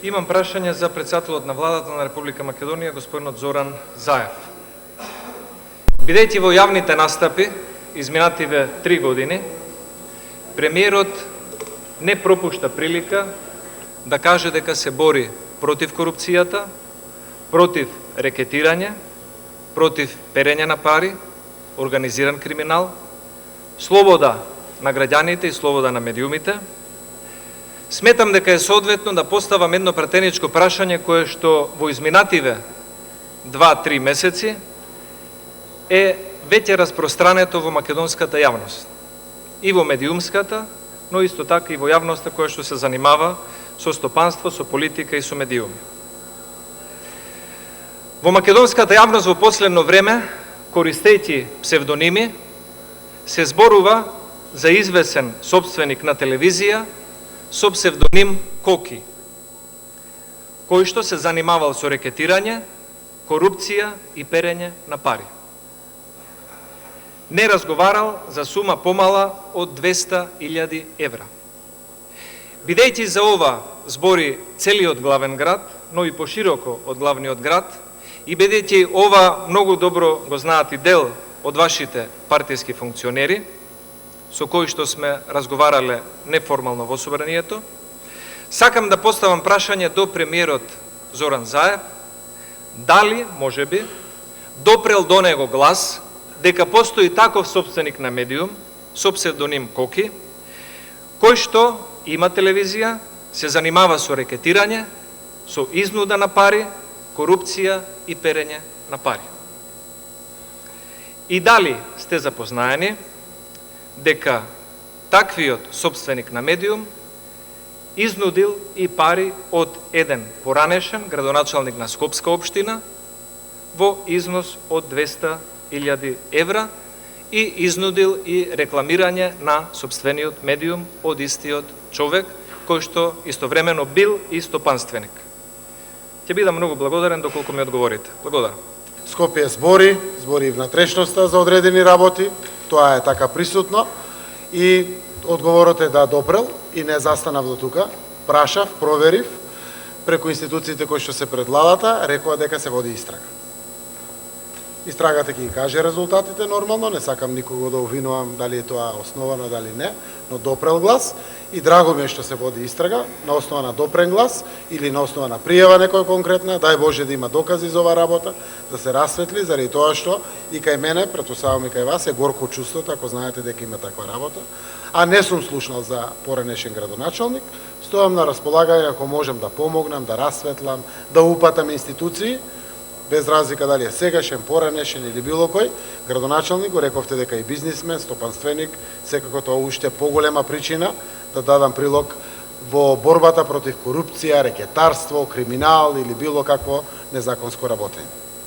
Имам прашање за председателот на владата на Република Македонија, господинот Зоран Заев. Бидејќи во јавните настапи изминативе 3 години, премиерот не пропушта прилика да каже дека се бори против корупцијата, против рекетирање, против перење на пари, организиран криминал, слобода на граѓаните и слобода на медиумите. Сметам дека е соодветно да поставам едно пратеничко прашање кое што во изминативе 2-3 месеци е веќе распространето во македонската јавност. И во медиумската, но исто така и во јавноста која што се занимава со стопанство, со политика и со медиуми. Во македонската јавност во последно време, користејќи псевдоними, се зборува за извесен собственик на телевизија со псевдоним Коки, кој што се занимавал со рекетирање, корупција и перење на пари. Не разговарал за сума помала од 200.000 евра. Бидејќи за ова збори целиот главен град, но и пошироко од главниот град, и бидејќи ова многу добро го знаат и дел од вашите партиски функционери, со кои што сме разговарале неформално во собранието, сакам да поставам прашање до премиерот Зоран Заев, дали, можеби, допрел до него глас дека постои таков собственик на медиум со псевдоним Коки, кој што има телевизија, се занимава со рекетирање, со изнуда на пари, корупција и перење на пари. И дали сте запознаени дека таквиот собственик на медиум изнудил и пари од еден поранешен градоначалник на Скопска општина во износ од 200.000 евра и изнудил и рекламирање на сопствениот медиум од истиот човек, кој што истовремено бил и стопанственик. Ќе бидам многу благодарен доколку ми одговорите. Благодарам. Скопје збори и внатрешноста за одредени работи, тоа е така присутно и одговорот е да допрел и не застанав до тука, прашав, проверив, преку институциите кои што се пред владата, рекоа дека се води истрага. Истрагата ќе ги каже резултатите нормално, не сакам никого да обвинувам дали е тоа основано, дали не, но допрел глас и драго ми е што се води истрага на основа на допрен глас или на основа на пријава некоја конкретна, дај Боже да има докази за оваа работа, да се расветли, заради тоа што и кај мене, претпоставувам и кај вас, е горко чувството, ако знаете дека има таква работа, а не сум слушнал за поранешен градоначалник, стојам на располагање ако можем да помогнам, да расветлам, да упатам институции, без разлика дали е сегашен, поранешен или било кој, градоначалник, го рековте дека и бизнисмен, стопанственик, секако тоа уште поголема причина да дадам прилог во борбата против корупција, рекетарство, криминал или било какво незаконско работење.